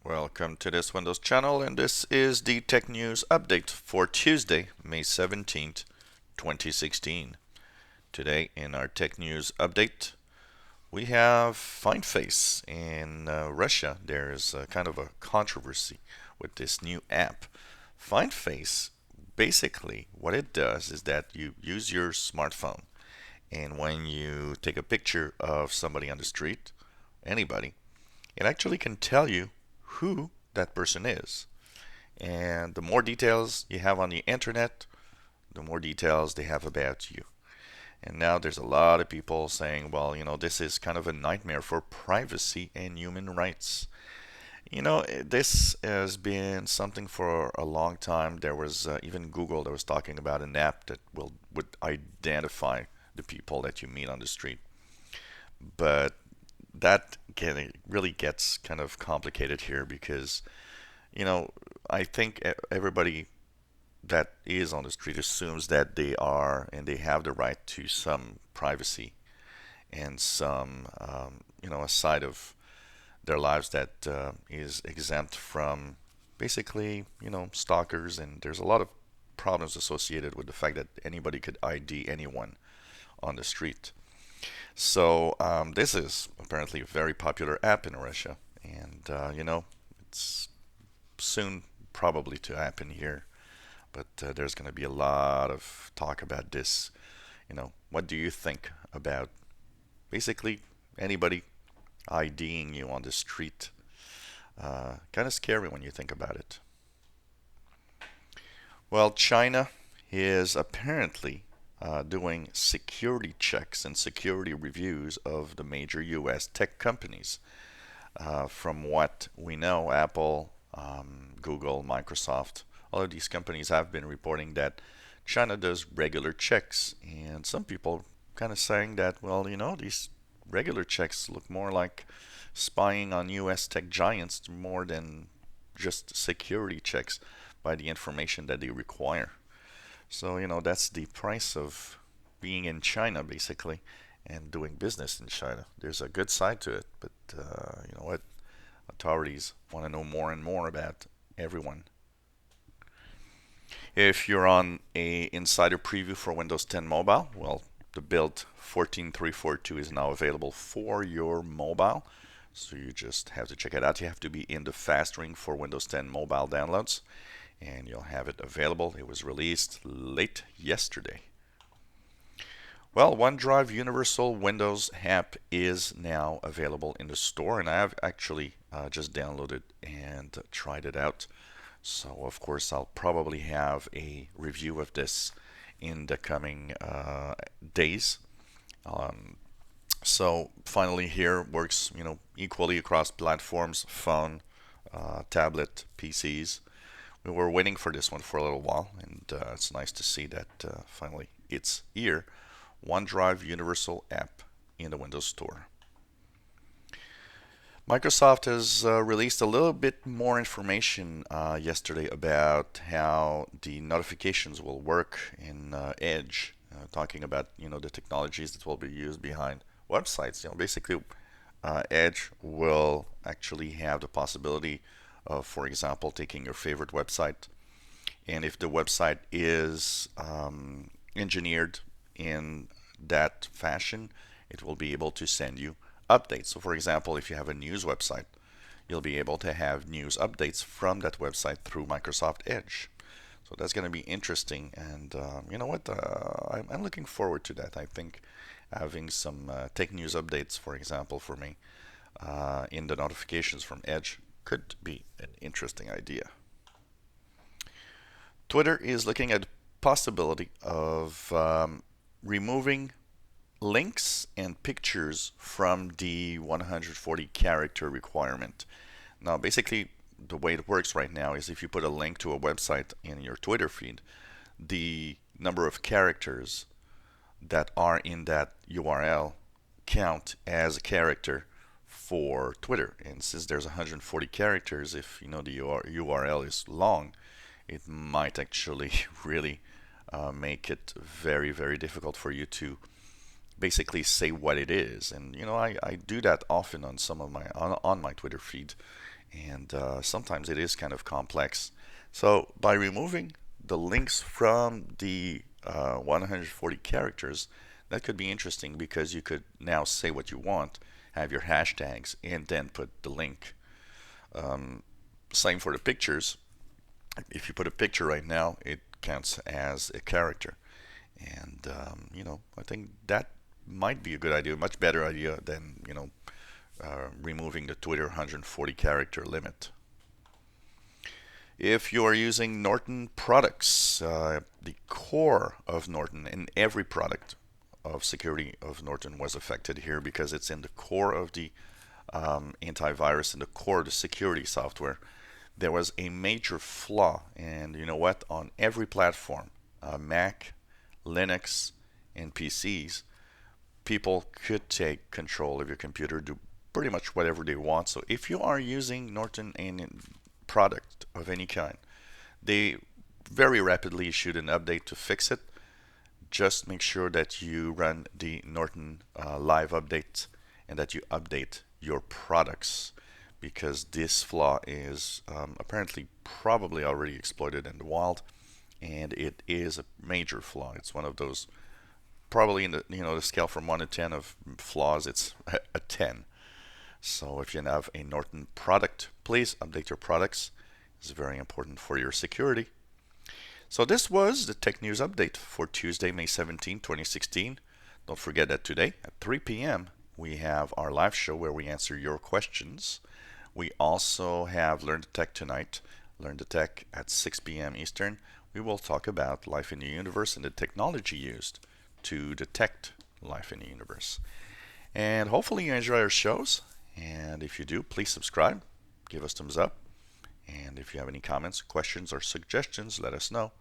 Welcome to this Windows channel, and this is the Tech News Update for Tuesday, May 17th, 2016. Today in our Tech News Update, we have Findface in Russia. There's kind of a controversy with this new app. Findface, basically what it does is that you use your smartphone, and when you take a picture of somebody on the street, anybody, it actually can tell you who that person is. And the more details you have on the internet, the more details they have about you. And now there's a lot of people saying, well, this is kind of a nightmare for privacy and human rights. This has been something for a long time. There was even Google that was talking about an app that would identify the people that you meet on the street. But that really gets kind of complicated here because, I think everybody that is on the street assumes that they are and they have the right to some privacy and some, a side of their lives that is exempt from basically, stalkers. And there's a lot of problems associated with the fact that anybody could ID anyone on the street. So this is apparently a very popular app in Russia, and it's soon probably to happen here. But there's going to be a lot of talk about this. What do you think about basically anybody IDing you on the street? Kind of scary when you think about it. Well, China is apparently doing security checks and security reviews of the major US tech companies. From what we know, Apple, Google, Microsoft, all of these companies have been reporting that China does regular checks. And some people kind of saying that, well, these regular checks look more like spying on US tech giants more than just security checks by the information that they require. So, that's the price of being in China, basically, and doing business in China. There's a good side to it, but you know what? Authorities want to know more and more about everyone. If you're on a insider preview for Windows 10 Mobile, well, the build 14342 is now available for your mobile. So you just have to check it out. You have to be in the fast ring for Windows 10 Mobile downloads, and you'll have it available. It was released late yesterday. Well, OneDrive Universal Windows app is now available in the store, and I have actually just downloaded and tried it out. So, of course, I'll probably have a review of this in the coming days. Um, so, finally, here works, equally across platforms, phone, tablet, PCs. We were waiting for this one for a little while, and it's nice to see that finally it's here. OneDrive Universal app in the Windows Store. Microsoft has released a little bit more information yesterday about how the notifications will work in Edge, talking about the technologies that will be used behind websites. Basically, Edge will actually have the possibility of, for example, taking your favorite website, and if the website is engineered in that fashion, it will be able to send you updates. So, for example, if you have a news website, you'll be able to have news updates from that website through Microsoft Edge. So that's going to be interesting, and you know what? I'm looking forward to that. I think having some tech news updates, for example, for me in the notifications from Edge could be an interesting idea. Twitter is looking at the possibility of removing links and pictures from the 140 character requirement. Now, basically, the way it works right now is if you put a link to a website in your Twitter feed, the number of characters that are in that URL count as a character for Twitter. And since there's 140 characters, if the URL is long, it might actually really make it very, very difficult for you to basically say what it is. And I do that often on some of my on my Twitter feed, and sometimes it is kind of complex. So by removing the links from the 140 characters, that could be interesting because you could now say what you want, have your hashtags, and then put the link. Same for the pictures. If you put a picture right now, it counts as a character. And I think that might be a good idea, a much better idea than removing the Twitter 140 character limit. If you are using Norton products, the core of Norton in every product of security of Norton was affected here because it's in the core of the antivirus, in the core of the security software. There was a major flaw, and you know what? On every platform, Mac, Linux, and PCs, people could take control of your computer, do pretty much whatever they want. So if you are using Norton and product of any kind, they very rapidly issued an update to fix it. Just make sure that you run the Norton live update and that you update your products, because this flaw is apparently probably already exploited in the wild, and it is a major flaw. It's one of those, probably in the scale from 1 to 10 of flaws, it's a 10. So if you have a Norton product, please update your products. It's very important for your security. So this was the Tech News Update for Tuesday, May 17, 2016. Don't forget that today at 3 p.m. we have our live show where we answer your questions. We also have Learn the Tech tonight. Learn the Tech at 6 p.m. Eastern. We will talk about life in the universe and the technology used to detect life in the universe. And hopefully you enjoy our shows. And if you do, please subscribe, give us thumbs up. And if you have any comments, questions, or suggestions, let us know.